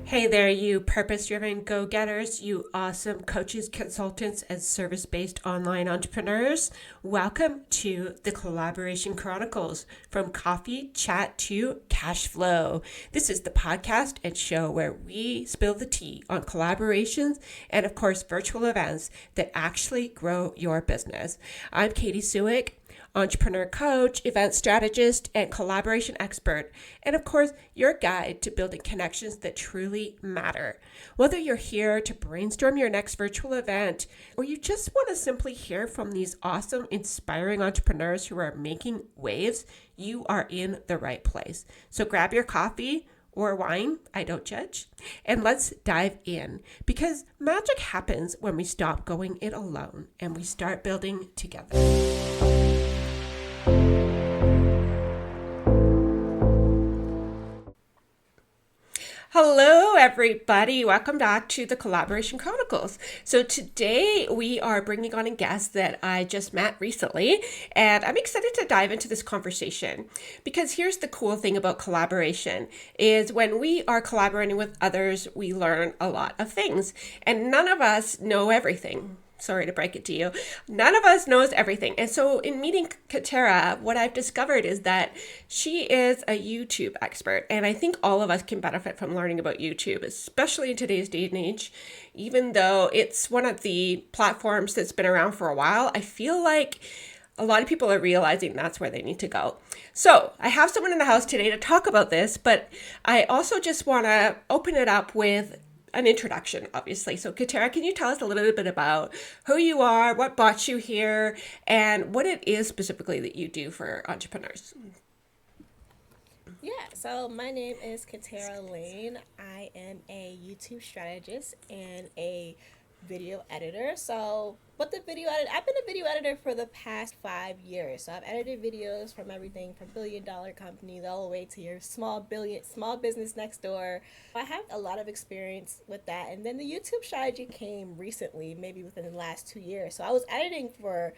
Hey there, you purpose driven go getters, you awesome coaches, consultants, and service based online entrepreneurs. Welcome to the Collaboration Chronicles, from coffee chat to cash flow. This is the podcast and show where we spill the tea on collaborations and, of course, virtual events that actually grow your business. I'm Katie Sewick, entrepreneur coach, event strategist, and collaboration expert, and of course, your guide to building connections that truly matter. Whether you're here to brainstorm your next virtual event, or you just want to simply hear from these awesome, inspiring entrepreneurs who are making waves, you are in the right place. So grab your coffee or wine, I don't judge, and let's dive in, because magic happens when we stop going it alone and we start building together. Hello, everybody. Welcome back to the Collaboration Chronicles. So today we are bringing on a guest that I just met recently, and I'm excited to dive into this conversation because here's the cool thing about collaboration is when we are collaborating with others, we learn a lot of things, and none of us know everything. Sorry to break it to you. None of us knows everything. And so in meeting Catara, what I've discovered is that she is a YouTube expert. And I think all of us can benefit from learning about YouTube, especially in today's day and age. Even though it's one of the platforms that's been around for a while, I feel like a lot of people are realizing that's where they need to go. So I have someone in the house today to talk about this, but I also just want to open it up with an introduction, obviously. So Catara, can you tell us a little bit about who you are, what brought you here, and what it is specifically that you do for entrepreneurs? Yeah, so my name is Catara Lane. I am a YouTube strategist and a video editor. But I've been a video editor for the past 5 years. So I've edited videos from everything from billion-dollar companies all the way to your small business next door. I have a lot of experience with that. And then the YouTube strategy came recently, maybe within the last 2 years. So I was editing for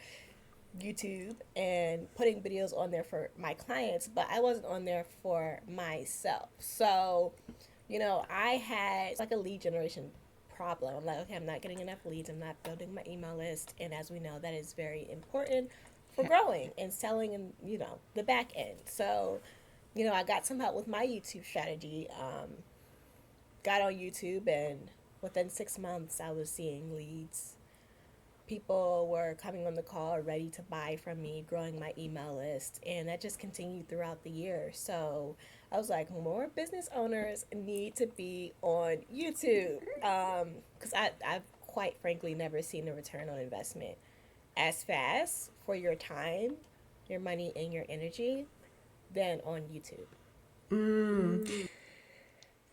YouTube and putting videos on there for my clients, but I wasn't on there for myself. So, I had like a lead generation problem. I'm like, okay, I'm not getting enough leads. I'm not building my email list. And as we know, that is very important for growing and selling and, the back end. So, I got some help with my YouTube strategy. Got on YouTube, and within 6 months, I was seeing leads. People were coming on the call ready to buy from me, growing my email list, and that just continued throughout the year. So I was like, more business owners need to be on YouTube, because I've quite frankly never seen a return on investment as fast for your time, your money, and your energy than on YouTube.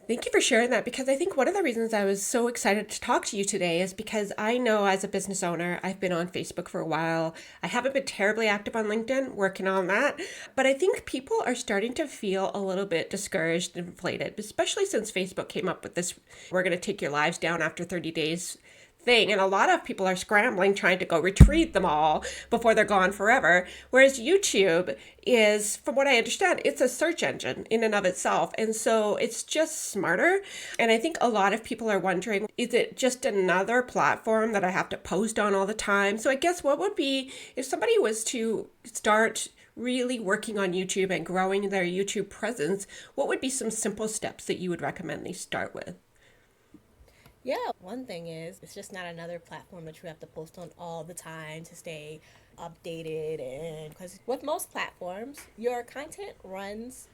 Thank you for sharing that, because I think one of the reasons I was so excited to talk to you today is because I know as a business owner, I've been on Facebook for a while. I haven't been terribly active on LinkedIn, working on that. But I think people are starting to feel a little bit discouraged and inflated, especially since Facebook came up with this, we're going to take your lives down after 30 days thing. And a lot of people are scrambling trying to go retrieve them all before they're gone forever. Whereas YouTube is, from what I understand, it's a search engine in and of itself. And so it's just smarter. And I think a lot of people are wondering, is it just another platform that I have to post on all the time? So I guess what would be, if somebody was to start really working on YouTube and growing their YouTube presence, what would be some simple steps that you would recommend they start with? Yeah, one thing is it's just not another platform that you have to post on all the time to stay updated. And because with most platforms, your content runs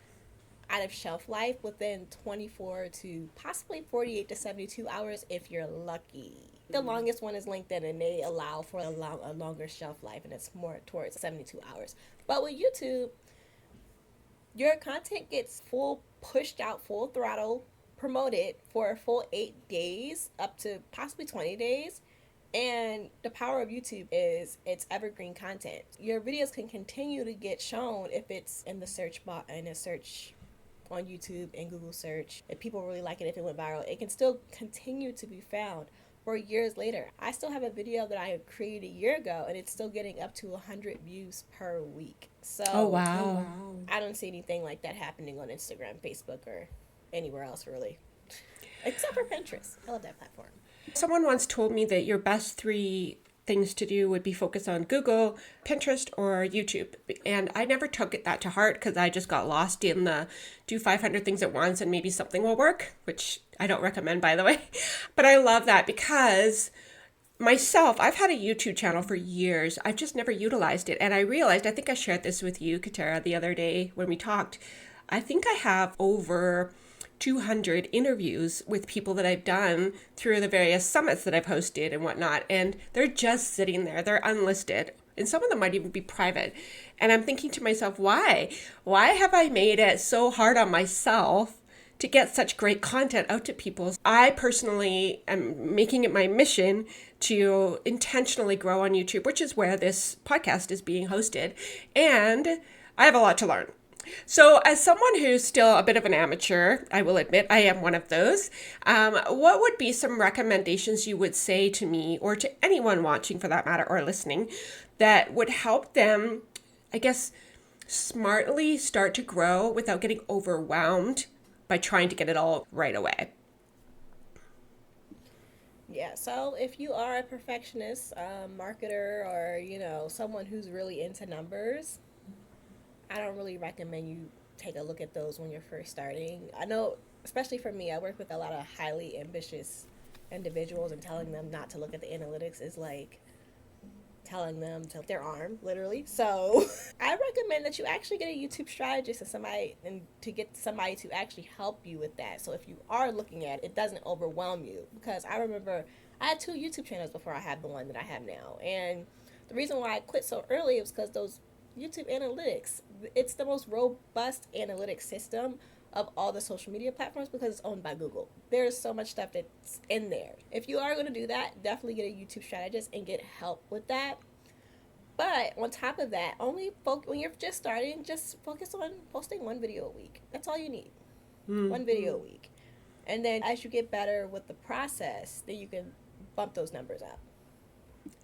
out of shelf life within 24 to possibly 48 to 72 hours if you're lucky. The longest one is LinkedIn, and they allow for a longer shelf life, and it's more towards 72 hours. But with YouTube, your content gets pushed out full throttle, promoted for a full 8 days, up to possibly 20 days. And the power of YouTube is it's evergreen content. Your videos can continue to get shown if it's in the search bar, in a search on YouTube and Google search. If people really like it, if it went viral, it can still continue to be found for years later. I still have a video that I created a year ago, and it's still getting up to 100 views per week. So Oh, wow. I don't see anything like that happening on Instagram, Facebook, or anywhere else really. Except for Pinterest. I love that platform. Someone once told me that your best three things to do would be focus on Google, Pinterest, or YouTube. And I never took it that to heart because I just got lost in the do 500 things at once and maybe something will work, which I don't recommend, by the way. But I love that because myself, I've had a YouTube channel for years. I've just never utilized it. And I realized, I think I shared this with you, Catara, the other day when we talked. I think I have over 200 interviews with people that I've done through the various summits that I've hosted and whatnot. And they're just sitting there, they're unlisted. And some of them might even be private. And I'm thinking to myself, why? Why have I made it so hard on myself to get such great content out to people? I personally am making it my mission to intentionally grow on YouTube, which is where this podcast is being hosted. And I have a lot to learn. So, as someone who's still a bit of an amateur, I will admit I am one of those. What would be some recommendations you would say to me, or to anyone watching for that matter, or listening, that would help them, I guess, smartly start to grow without getting overwhelmed by trying to get it all right away? Yeah, so if you are a perfectionist, marketer, or someone who's really into numbers, I don't really recommend you take a look at those when you're first starting. I know, especially for me, I work with a lot of highly ambitious individuals, and telling them not to look at the analytics is like telling them to their arm, literally. So I recommend that you actually get a YouTube strategist and to get somebody to actually help you with that. So if you are looking at it, it doesn't overwhelm you. Because I remember I had two YouTube channels before I had the one that I have now. And the reason why I quit so early was because those YouTube analytics, it's the most robust analytics system of all the social media platforms because it's owned by Google. There's so much stuff that's in there. If you are going to do that, definitely get a YouTube strategist and get help with that. But on top of that, when you're just starting, just focus on posting one video a week. That's all you need. One video a week. And then as you get better with the process, then you can bump those numbers up.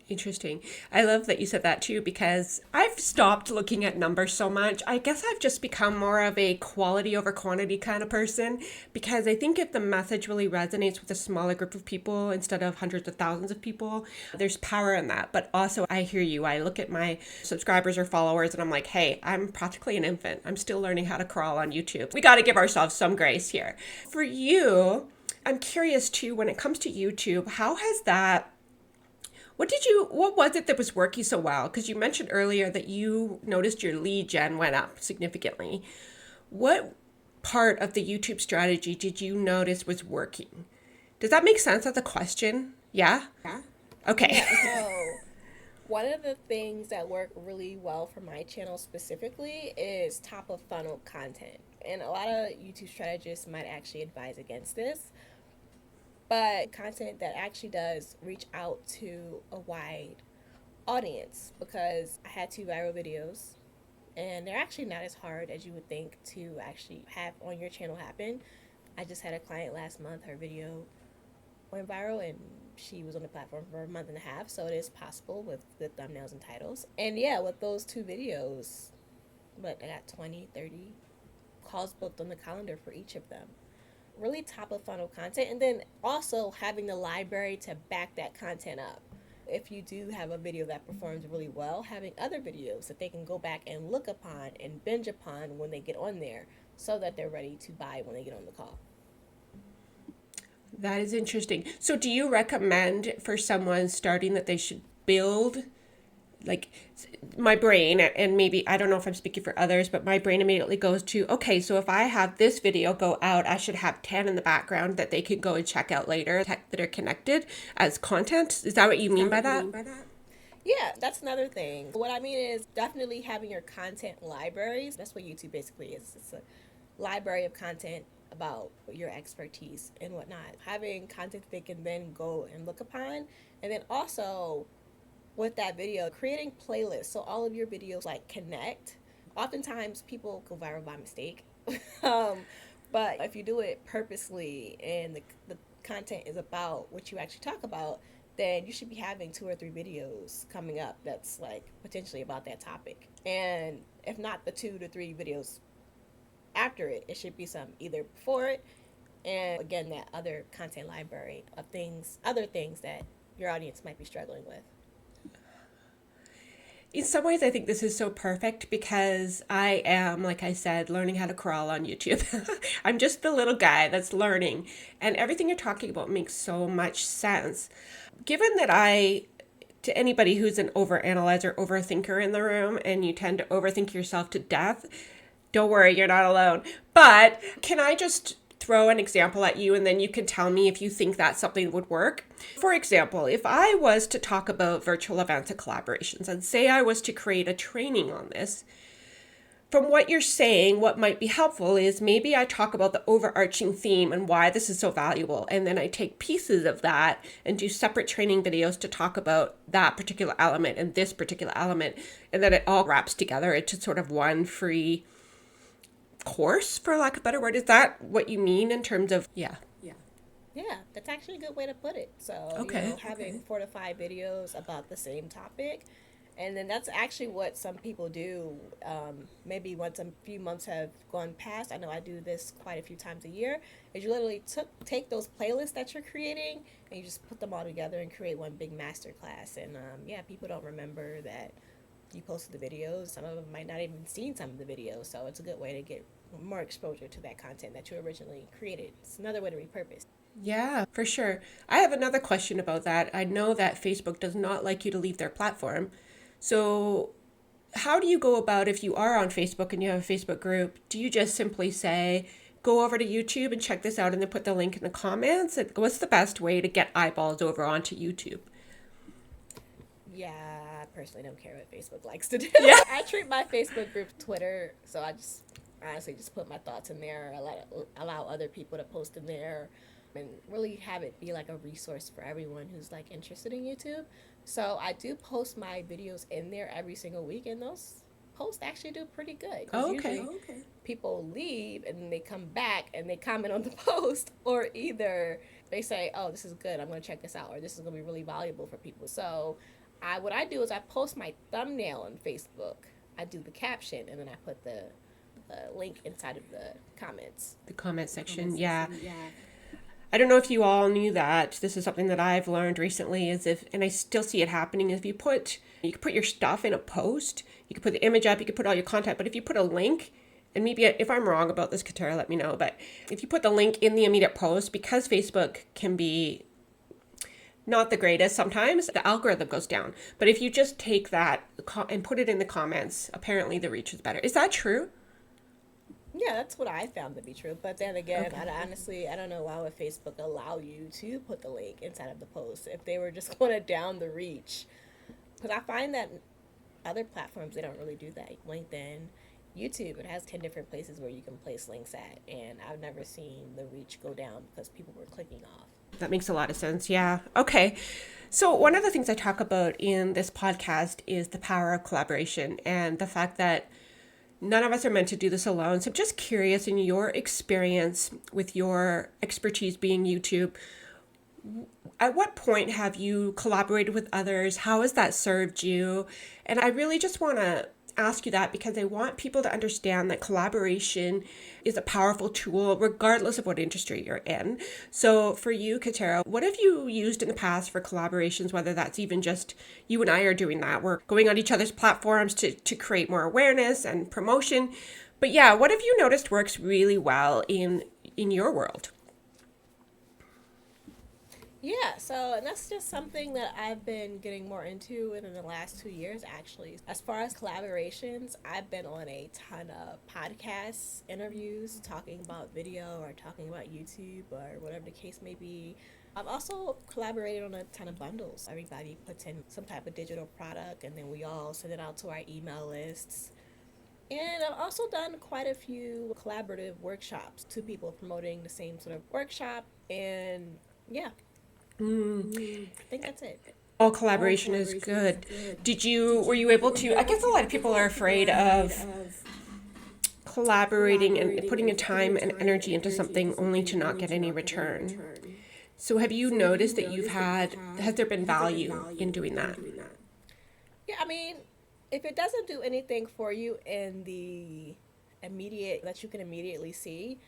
Interesting. I love that you said that too, because I've stopped looking at numbers so much. I guess I've just become more of a quality over quantity kind of person, because I think if the message really resonates with a smaller group of people instead of hundreds of thousands of people, there's power in that. But also, I hear you. I look at my subscribers or followers and I'm like, hey, I'm practically an infant. I'm still learning how to crawl on YouTube. We got to give ourselves some grace here. For you, I'm curious too, when it comes to YouTube, how has that what was it that was working so well? Because you mentioned earlier that you noticed your lead gen went up significantly. What part of the YouTube strategy did you notice was working? Does that make sense as a question? Yeah? Yeah. Okay. Yeah, so one of the things that work really well for my channel specifically is top of funnel content. And a lot of YouTube strategists might actually advise against this, but content that actually does reach out to a wide audience, because I had two viral videos and they're actually not as hard as you would think to actually have on your channel happen. I just had a client last month, her video went viral and she was on the platform for a month and a half, so it is possible with good thumbnails and titles. And yeah, with those two videos, but I got 20, 30 calls booked on the calendar for each of them. Really top of funnel content, and then also having the library to back that content up. If you do have a video that performs really well, having other videos that they can go back and look upon and binge upon when they get on there, so that they're ready to buy when they get on the call. That is interesting. So do you recommend for someone starting that they should build, like, my brain, and maybe I don't know if I'm speaking for others, but my brain immediately goes to, okay, so if I have this video go out, I should have 10 in the background that they could go and check out later that are connected as content. Is that what you mean by that? Yeah, that's another thing. What I mean is definitely having your content libraries. That's what YouTube basically is. It's a library of content about your expertise and whatnot. Having content they can then go and look upon. And then also with that video, creating playlists so all of your videos like connect. Oftentimes people go viral by mistake. But if you do it purposely and the content is about what you actually talk about, then you should be having 2 or 3 videos coming up that's like potentially about that topic. And if not the 2 to 3 videos after it, it should be some either before it and again, that other content library of other things that your audience might be struggling with. In some ways, I think this is so perfect because I am, like I said, learning how to crawl on YouTube. I'm just the little guy that's learning, and everything you're talking about makes so much sense. Given that to anybody who's an overanalyzer, overthinker in the room, and you tend to overthink yourself to death, don't worry, you're not alone. But can I just throw an example at you and then you can tell me if you think that something would work? For example, if I was to talk about virtual events and collaborations and say I was to create a training on this, from what you're saying, what might be helpful is maybe I talk about the overarching theme and why this is so valuable. And then I take pieces of that and do separate training videos to talk about that particular element and this particular element. And then it all wraps together into sort of one free course, for lack of a better word. Is that what you mean in terms of, yeah. Yeah, that's actually a good way to put it. So, Okay. having 4 to 5 videos about the same topic. And then that's actually what some people do. Maybe once a few months have gone past, I know I do this quite a few times a year, is you literally take those playlists that you're creating and you just put them all together and create one big master class. And yeah, people don't remember that you posted the videos. Some of them might not even seen some of the videos. So it's a good way to get more exposure to that content that you originally created. It's another way to repurpose. Yeah, for sure. I have another question about that. I know that Facebook does not like you to leave their platform. So, how do you go about if you are on Facebook and you have a Facebook group? Do you just simply say, go over to YouTube and check this out and then put the link in the comments? And what's the best way to get eyeballs over onto YouTube? Yeah, I personally don't care what Facebook likes to do. Yeah. I treat my Facebook group Twitter, so I just honestly just put my thoughts in there, allow other people to post in there, and really have it be like a resource for everyone who's like interested in YouTube. So I do post my videos in there every single week, and those posts actually do pretty good because Oh, okay. usually people leave and then they come back and they comment on the post, or either they say, "Oh, this is good. I'm going to check this out," or "This is going to be really valuable for people." So what I do is I post my thumbnail on Facebook. I do the caption and then I put the link inside of the comments. The comment section, yeah. I don't know if you all knew that. This is something that I've learned recently and I still see it happening, is you can put your stuff in a post, you can put the image up, you can put all your content, but if you put a link, and maybe if I'm wrong about this, Catara, let me know, but if you put the link in the immediate post, because Facebook can be not the greatest sometimes, the algorithm goes down. But if you just take that and put it in the comments, apparently the reach is better. Is that true? Yeah, that's what I found to be true. But then again, Okay. I don't know why would Facebook allow you to put the link inside of the post if they were just going to down the reach. Because I find that other platforms, they don't really do that. LinkedIn, YouTube, it has 10 different places where you can place links at. And I've never seen the reach go down because people were clicking off. That makes a lot of sense. Yeah. Okay. So, one of the things I talk about in this podcast is the power of collaboration and the fact that none of us are meant to do this alone. So, I'm just curious, in your experience with your expertise being YouTube, at what point have you collaborated with others? How has that served you? And I really just want to ask you that because I want people to understand that collaboration is a powerful tool regardless of what industry you're in. So for you, Catara, what have you used in the past for collaborations, whether that's even just you and I are doing that? We're going on each other's platforms to create more awareness and promotion. But yeah, what have you noticed works really well in your world? Yeah, so and that's just something that I've been getting more into within the last 2 years, actually. As far as collaborations, I've been on a ton of podcasts, interviews, talking about video or talking about YouTube or whatever the case may be. I've also collaborated on a ton of bundles. Everybody puts in some type of digital product and then we all send it out to our email lists. And I've also done quite a few collaborative workshops, two people promoting the same sort of workshop. And yeah, I think that's it. All collaboration is good. Were you able to, I guess a lot of people are afraid of collaborating and putting your time and energy into something only to not get any return. So have you noticed that has there been value in doing that? Yeah, I mean, if it doesn't do anything for you in the immediate, that you can immediately see,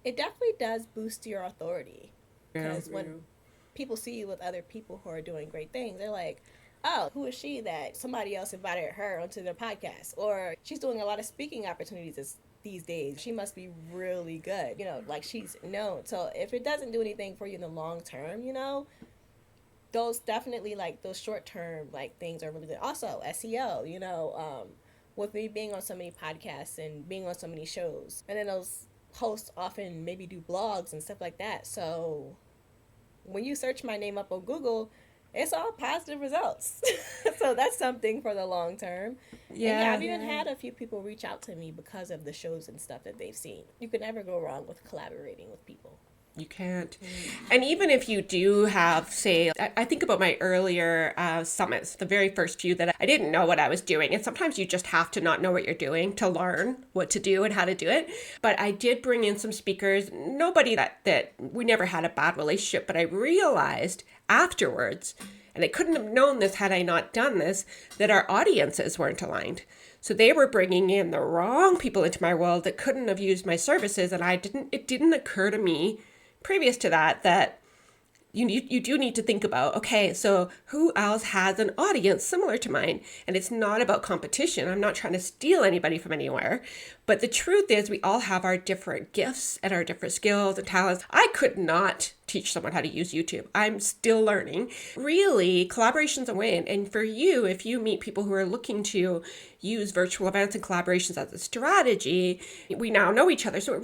it definitely does boost your authority. Yeah. Because when people see you with other people who are doing great things, they're like, oh, who is she that somebody else invited her onto their podcast? Or she's doing a lot of speaking opportunities these days. She must be really good. Like she's known. So if it doesn't do anything for you in the long term, those definitely like those short term like things are really good. Also, SEO, with me being on so many podcasts and being on so many shows. And then those hosts often maybe do blogs and stuff like that. So when you search my name up on Google, it's all positive results. So that's something for the long term. And yeah, Yeah. I've even had a few people reach out to me because of the shows and stuff that they've seen. You can never go wrong with collaborating with people. You can't. And even if you do have, say, I think about my earlier summits, the very first few that I didn't know what I was doing. And sometimes you just have to not know what you're doing to learn what to do and how to do it. But I did bring in some speakers, nobody that we never had a bad relationship, but I realized afterwards, and I couldn't have known this had I not done this, that our audiences weren't aligned. So they were bringing in the wrong people into my world that couldn't have used my services. And it didn't occur to me previous to that you do need to think about, okay, so who else has an audience similar to mine? And it's not about competition. I'm not trying to steal anybody from anywhere. But the truth is we all have our different gifts and our different skills and talents. I could not teach someone how to use YouTube. I'm still learning. Really, collaboration's a win. And for you, if you meet people who are looking to use virtual events and collaborations as a strategy, we now know each other. So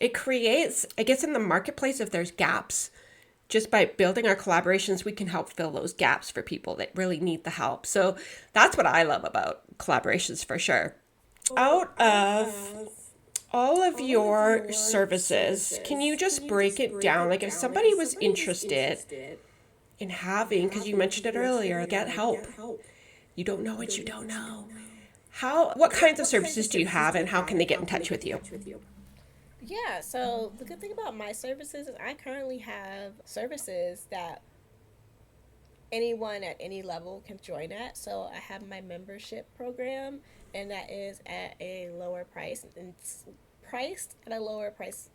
it creates, I guess, in the marketplace, if there's gaps, just by building our collaborations, we can help fill those gaps for people that really need the help. So that's what I love about collaborations for sure. Out of all of your services, can you just break it down? Like if somebody was interested in having, because you mentioned it earlier, get help. You don't know what you don't know. What kinds of services do you have and how can they get in touch with you? Yeah, so the good thing about my services is I currently have services that anyone at any level can join at. So I have my membership program, and that is at a lower price. And it's priced at a lower price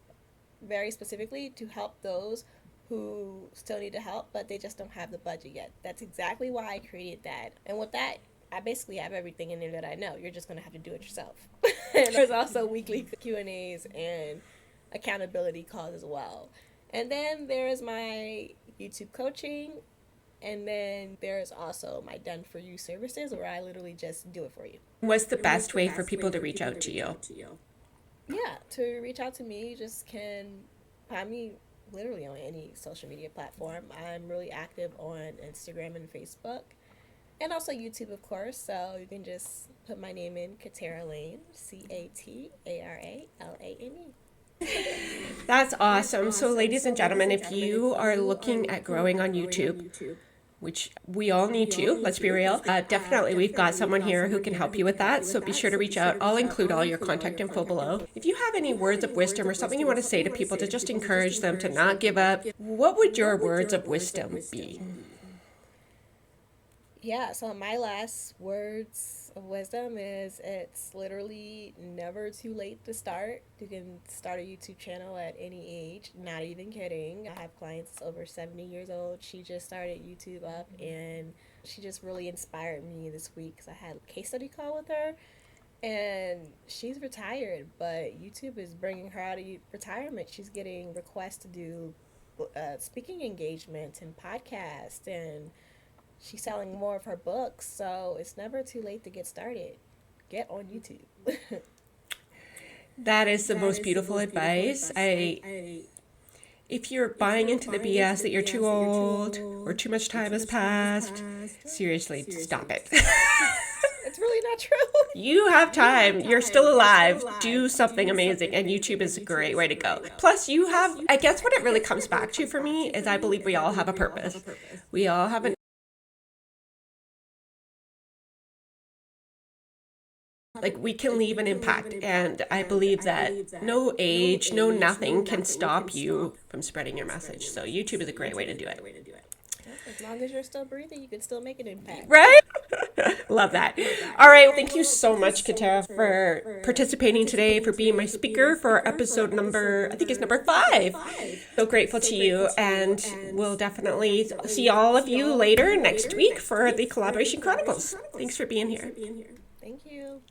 very specifically to help those who still need the help, but they just don't have the budget yet. That's exactly why I created that. And with that, I basically have everything in there that I know. You're just going to have to do it yourself. And there's also weekly Q&As and accountability calls as well. And then there's my YouTube coaching. And then there's also my done for you services where I literally just do it for you. What's the best way for people to reach out to you? Yeah, to reach out to me, you just can find me literally on any social media platform. I'm really active on Instagram and Facebook. And also YouTube, of course. So you can just put my name in, Catara Lane, Cataralane. That's awesome. So, ladies and gentlemen, if you are looking at growing on YouTube, which we all need to, let's be real, definitely we've got someone here who can help you with that. So be sure to reach out. I'll include all your contact info below. If you have any words of wisdom or something you want to say to people to just encourage them to not give up, what would your words of wisdom be? Yeah, so my last words of wisdom is it's literally never too late to start. You can start a YouTube channel at any age, not even kidding. I have clients over 70 years old. She just started YouTube up and she just really inspired me this week because I had a case study call with her. And she's retired, but YouTube is bringing her out of retirement. She's getting requests to do speaking engagements and podcasts, and she's selling more of her books, so it's never too late to get started. Get on YouTube. That is the most beautiful advice. If you're buying into the BS that you're too old or too much time has passed, seriously, stop it. It's really not true. You have time. You're still alive. Do something amazing. And YouTube is a great way to go. Plus, you have, I guess what it really comes back to for me is I believe we all have a purpose. We all have an like we can leave an impact, and I believe that no age, no nothing can stop you from spreading your message. So YouTube is a great way to do it. As long as you're still breathing, you can still make an impact. Right? Love that. All right. Well, thank you so much, Katara, for participating today, for being my speaker for episode number, I think it's number 5. So grateful to you. And we'll definitely see all of you later next week for the Collaboration Chronicles. Thanks for being here. Thank you.